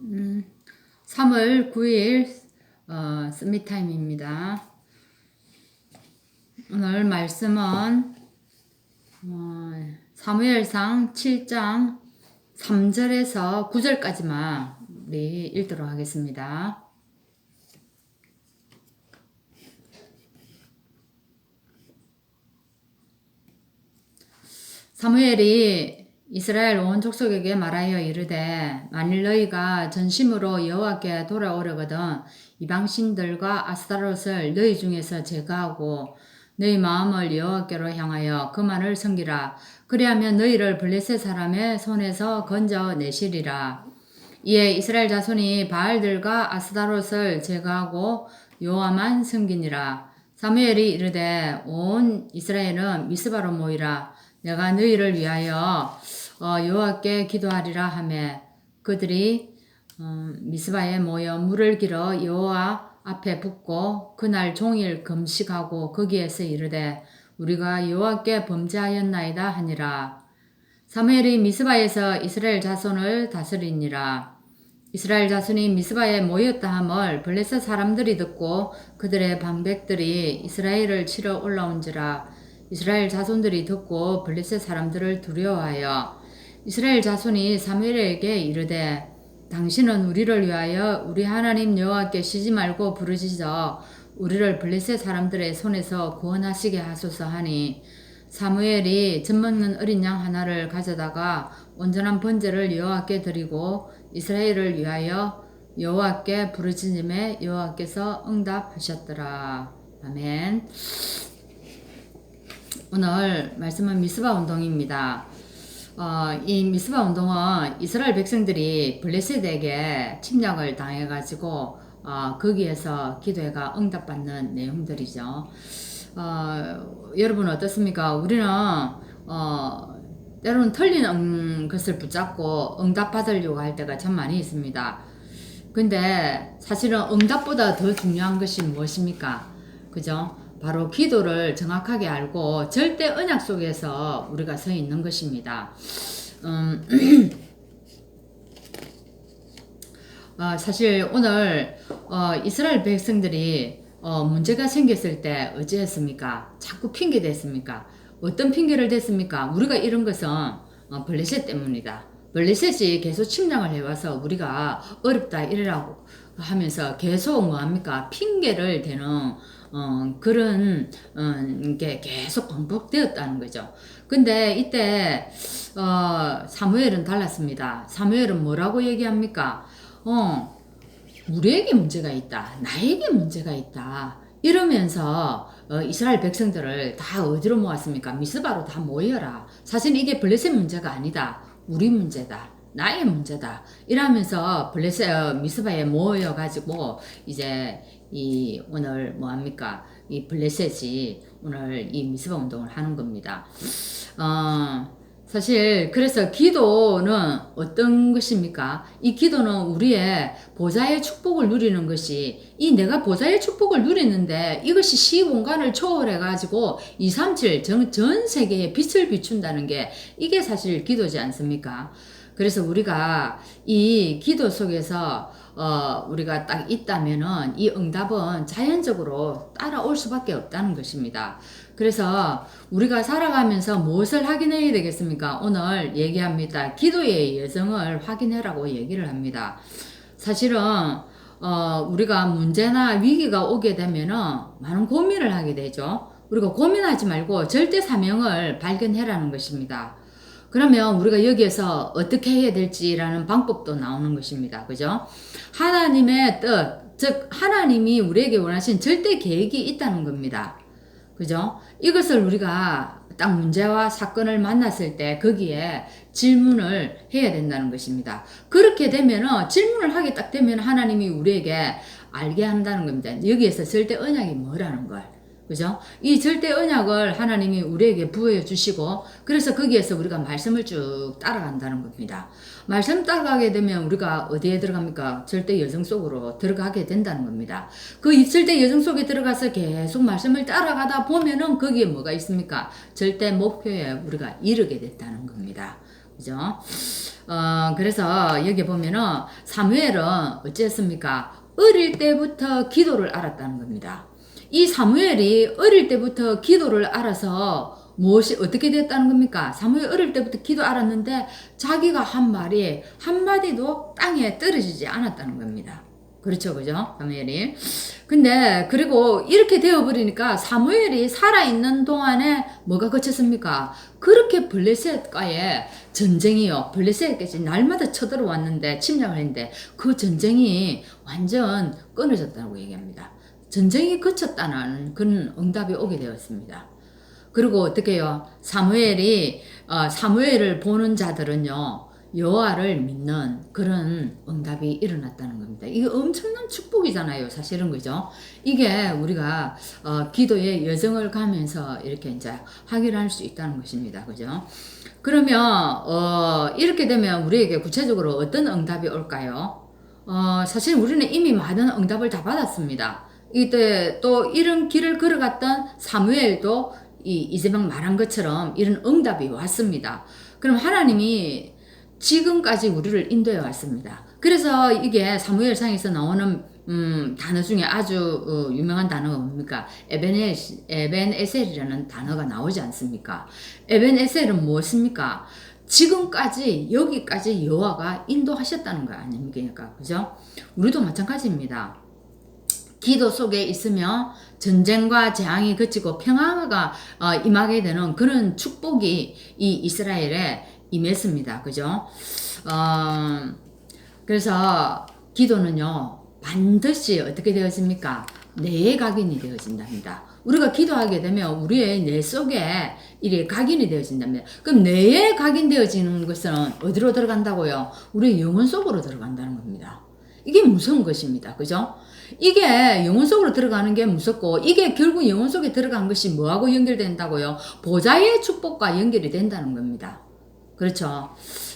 음, 3월 9일 스미타임입니다. 오늘 말씀은 사무엘상 7장 3절에서 9절까지만 우리 읽도록 하겠습니다. 사무엘이 이스라엘 온 족속에게 말하여 이르되 만일 너희가 전심으로 여호와께 돌아오려거든 이방신들과 아스타롯을 너희 중에서 제거하고 너희 마음을 여호와께로 향하여 그만을 섬기라. 그리하면 너희를 블레셋 사람의 손에서 건져내시리라. 이에 이스라엘 자손이 바알들과 아스타롯을 제거하고 여호와만 섬기니라. 사무엘이 이르되 온 이스라엘은 미스바로 모이라. 내가 너희를 위하여 여호와께 기도하리라 하매 그들이 미스바에 모여 물을 길어 여호와 앞에 붓고 그날 종일 금식하고 거기에서 이르되 우리가 여호와께 범죄하였나이다 하니라. 사무엘이 미스바에서 이스라엘 자손을 다스리니라. 이스라엘 자손이 미스바에 모였다 함을 블레셋 사람들이 듣고 그들의 방백들이 이스라엘을 치러 올라온지라. 이스라엘 자손들이 듣고 블레셋 사람들을 두려워하여 이스라엘 자손이 사무엘에게 이르되 당신은 우리를 위하여 우리 하나님 여호와께 쉬지 말고 부르짖어 우리를 블레셋 사람들의 손에서 구원하시게 하소서 하니 사무엘이 젖먹는 어린 양 하나를 가져다가 온전한 번제를 여호와께 드리고 이스라엘을 위하여 여호와께 부르짖음에 여호와께서 응답하셨더라. 아멘. 오늘 말씀은 미스바 운동입니다. 이 미스바 운동은 이스라엘 백성들이 블레셋에게 침략을 당해가지고 거기에서 기도가 응답받는 내용들이죠. 여러분 어떻습니까? 우리는 때로는 틀린 것을 붙잡고 응답받으려고 할 때가 참 많이 있습니다. 근데 사실은 응답보다 더 중요한 것이 무엇입니까? 그죠? 바로 기도를 정확하게 알고 절대 언약 속에서 우리가 서 있는 것입니다. 사실 오늘 이스라엘 백성들이 문제가 생겼을 때 어찌했습니까? 자꾸 핑계 댔습니까? 어떤 핑계를 댔습니까? 우리가 이런 것은 블레셋 때문이다. 블레셋이 계속 침략을 해와서 우리가 어렵다 이래라고 하면서 계속 뭐합니까? 핑계를 대는 그런 게 계속 반복되었다는 거죠. 근데 이때 사무엘은 달랐습니다. 사무엘은 뭐라고 얘기합니까? 우리에게 문제가 있다. 나에게 문제가 있다. 이러면서 이스라엘 백성들을 다 어디로 모았습니까? 미스바로 다 모여라. 사실 이게 블레셋 문제가 아니다. 우리 문제다. 나의 문제다. 이러면서 미스바에 모여가지고 이제 오늘 뭐합니까? 이 블레셋이 오늘 이 미스바 운동을 하는 겁니다. 사실 그래서 기도는 어떤 것입니까? 이 기도는 우리의 보좌의 축복을 누리는 것이 내가 보좌의 축복을 누리는데 이것이 시공간을 초월해가지고 237 전 세계에 빛을 비춘다는 게 이게 사실 기도지 않습니까? 그래서 우리가 이 기도 속에서 우리가 딱 있다면은 이 응답은 자연적으로 따라올 수밖에 없다는 것입니다. 그래서 우리가 살아가면서 무엇을 확인해야 되겠습니까? 오늘 얘기합니다. 기도의 여정을 확인해라고 얘기를 합니다. 사실은 우리가 문제나 위기가 오게 되면은 많은 고민을 하게 되죠. 우리가 고민하지 말고 절대 사명을 발견해라는 것입니다. 그러면 우리가 여기에서 어떻게 해야 될지라는 방법도 나오는 것입니다. 그죠? 하나님의 뜻, 즉 하나님이 우리에게 원하신 절대 계획이 있다는 겁니다. 그죠? 이것을 우리가 딱 문제와 사건을 만났을 때 거기에 질문을 해야 된다는 것입니다. 그렇게 되면은 질문을 하게 딱 되면 하나님이 우리에게 알게 한다는 겁니다. 여기에서 절대 언약이 뭐라는 걸. 그죠? 이 절대 언약을 하나님이 우리에게 부여 주시고 그래서 거기에서 우리가 말씀을 쭉 따라간다는 겁니다. 말씀 따라가게 되면 우리가 어디에 들어갑니까? 절대 여정 속으로 들어가게 된다는 겁니다. 그 절대 여정 속에 들어가서 계속 말씀을 따라가다 보면은 거기에 뭐가 있습니까? 절대 목표에 우리가 이르게 됐다는 겁니다. 그죠? 그래서 여기 보면은 사무엘은 어찌했습니까? 어릴 때부터 기도를 알았다는 겁니다. 이 사무엘이 어릴 때부터 기도를 알아서 무엇이 어떻게 됐다는 겁니까? 사무엘 어릴 때부터 기도 알았는데 자기가 한 말이 한마디도 땅에 떨어지지 않았다는 겁니다. 그렇죠, 그죠? 사무엘이. 근데 그리고 이렇게 되어버리니까 사무엘이 살아있는 동안에 뭐가 그쳤습니까? 그렇게 블레셋과의 전쟁이요. 블레셋까지 날마다 쳐들어왔는데 침략을 했는데 그 전쟁이 완전 끊어졌다고 얘기합니다. 전쟁이 그쳤다는 그런 응답이 오게 되었습니다. 그리고 어떻게 해요? 사무엘을 보는 자들은요. 여호와를 믿는 그런 응답이 일어났다는 겁니다. 이게 엄청난 축복이잖아요. 사실은 그죠? 이게 우리가 기도의 여정을 가면서 이렇게 이제 확인할 수 있다는 것입니다. 그죠? 그러면 이렇게 되면 우리에게 구체적으로 어떤 응답이 올까요? 사실 우리는 이미 많은 응답을 다 받았습니다. 이때 또 이런 길을 걸어갔던 사무엘도 이재명 말한 것처럼 이런 응답이 왔습니다. 그럼 하나님이 지금까지 우리를 인도해 왔습니다. 그래서 이게 사무엘상에서 나오는 단어 중에 아주 유명한 단어가 뭡니까? 에벤에셀이라는 단어가 나오지 않습니까? 에벤에셀은 무엇입니까? 지금까지 여기까지 여호와가 인도하셨다는 거 아닙니까? 그죠? 우리도 마찬가지입니다. 기도 속에 있으면 전쟁과 재앙이 그치고 평화가 임하게 되는 그런 축복이 이 이스라엘에 임했습니다. 그죠? 그래서 기도는요, 반드시 어떻게 되어집니까? 뇌에 각인이 되어진답니다. 우리가 기도하게 되면 우리의 뇌 속에 이게 각인이 되어진답니다. 그럼 뇌에 각인되어지는 것은 어디로 들어간다고요? 우리의 영혼 속으로 들어간다는 겁니다. 이게 무서운 것입니다. 그죠? 이게 영혼 속으로 들어가는 게 무섭고, 이게 결국 영혼 속에 들어간 것이 뭐하고 연결된다고요? 보좌의 축복과 연결이 된다는 겁니다. 그렇죠?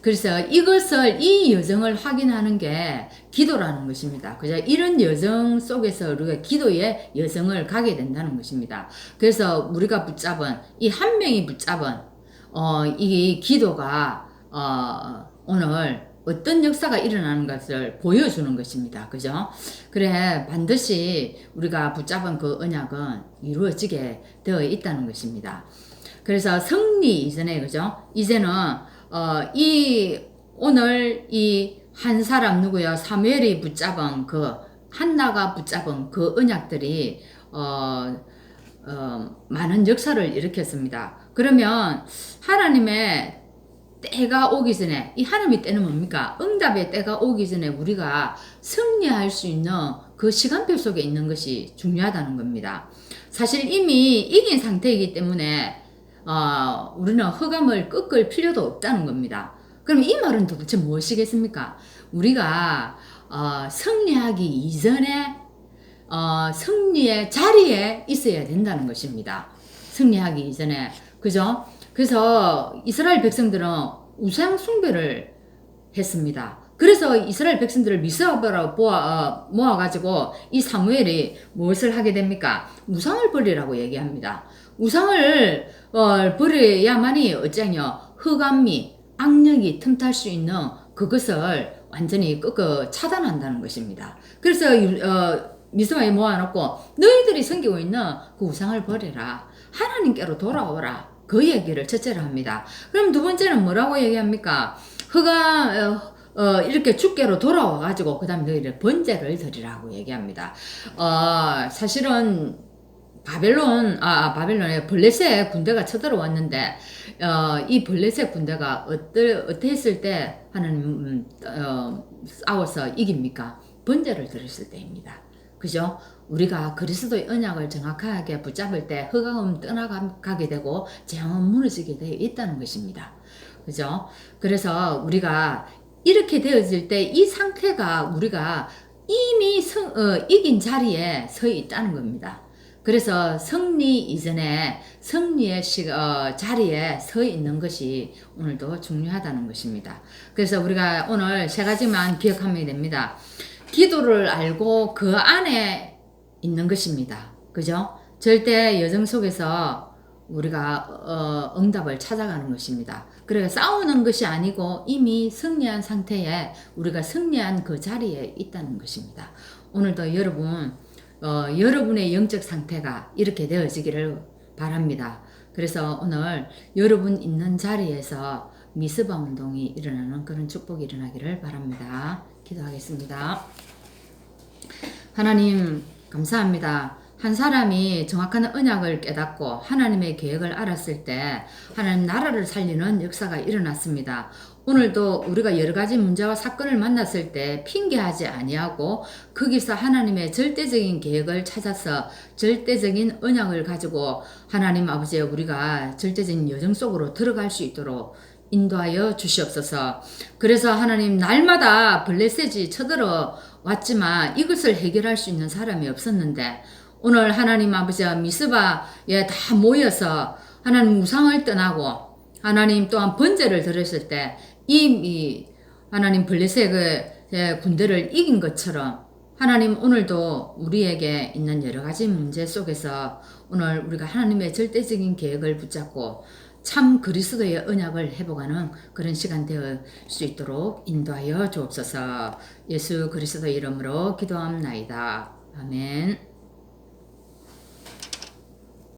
그래서 이 여정을 확인하는 게 기도라는 것입니다. 그죠? 이런 여정 속에서 우리가 기도의 여정을 가게 된다는 것입니다. 그래서 우리가 이 한 명이 붙잡은, 이 기도가, 오늘 어떤 역사가 일어나는 것을 보여주는 것입니다. 그죠? 그래, 반드시 우리가 붙잡은 그 언약은 이루어지게 되어 있다는 것입니다. 그래서 승리 이전에, 그죠? 이제는, 오늘 이 한 사람 누구요? 사무엘이 붙잡은 한나가 붙잡은 그 언약들이, 많은 역사를 일으켰습니다. 그러면 하나님의 때가 오기 전에, 이 하나님의 때는 뭡니까? 응답의 때가 오기 전에 우리가 승리할 수 있는 그 시간표 속에 있는 것이 중요하다는 겁니다. 사실 이미 이긴 상태이기 때문에 우리는 흑암을 꺾을 필요도 없다는 겁니다. 그럼 이 말은 도대체 무엇이겠습니까? 우리가 승리하기 이전에 승리의 자리에 있어야 된다는 것입니다. 승리하기 이전에. 그죠? 그래서 이스라엘 백성들은 우상 숭배를 했습니다. 그래서 이스라엘 백성들을 미스바로 모아가지고 이 사무엘이 무엇을 하게 됩니까? 우상을 버리라고 얘기합니다. 우상을 버려야만이 어쩌냐, 흑암이, 악령이 틈탈 수 있는 그것을 완전히 차단한다는 것입니다. 그래서 미스바에 모아놓고 너희들이 섬기고 있는 그 우상을 버려라. 하나님께로 돌아오라. 그 얘기를 첫째로 합니다. 그럼 두 번째는 뭐라고 얘기합니까? 이렇게 주께로 돌아와가지고, 그 다음에 너희를 번제를 드리라고 얘기합니다. 사실은, 바벨론에 블레셋 군대가 쳐들어왔는데, 이 블레셋 군대가 어떻게 했을 때 하나님, 싸워서 이깁니까? 번제를 드렸을 때입니다. 그죠? 우리가 그리스도의 언약을 정확하게 붙잡을 때 흑암은 떠나가게 되고 재앙은 무너지게 되어 있다는 것입니다. 그죠? 그래서 우리가 이렇게 되어질 때 이 상태가 우리가 이미 이긴 자리에 서 있다는 겁니다. 그래서 승리 이전에 승리의 자리에 서 있는 것이 오늘도 중요하다는 것입니다. 그래서 우리가 오늘 세 가지만 기억하면 됩니다. 기도를 알고 그 안에 있는 것입니다. 그죠? 절대 여정 속에서 우리가 응답을 찾아가는 것입니다. 그래 싸우는 것이 아니고 이미 승리한 상태에 우리가 승리한 그 자리에 있다는 것입니다. 오늘도 여러분 여러분의 영적 상태가 이렇게 되어지기를 바랍니다. 그래서 오늘 여러분 있는 자리에서 미스바 운동이 일어나는 그런 축복이 일어나기를 바랍니다. 기도하겠습니다. 하나님 감사합니다. 한 사람이 정확한 언약을 깨닫고 하나님의 계획을 알았을 때 하나님 나라를 살리는 역사가 일어났습니다. 오늘도 우리가 여러 가지 문제와 사건을 만났을 때 핑계하지 아니하고 거기서 하나님의 절대적인 계획을 찾아서 절대적인 언약을 가지고 하나님 아버지의 우리가 절대적인 여정 속으로 들어갈 수 있도록 인도하여 주시옵소서. 그래서 하나님 날마다 블레셋이 쳐들어 왔지만 이것을 해결할 수 있는 사람이 없었는데 오늘 하나님 아버지와 미스바에 다 모여서 하나님 우상을 떠나고 하나님 또한 번제를 드렸을 때 이 하나님 블레셋의 군대를 이긴 것처럼 하나님 오늘도 우리에게 있는 여러 가지 문제 속에서 오늘 우리가 하나님의 절대적인 계획을 붙잡고 참 그리스도의 언약을 회복하는 그런 시간 되어 수 있도록 인도하여 주옵소서. 예수 그리스도 이름으로 기도합나이다. 아멘.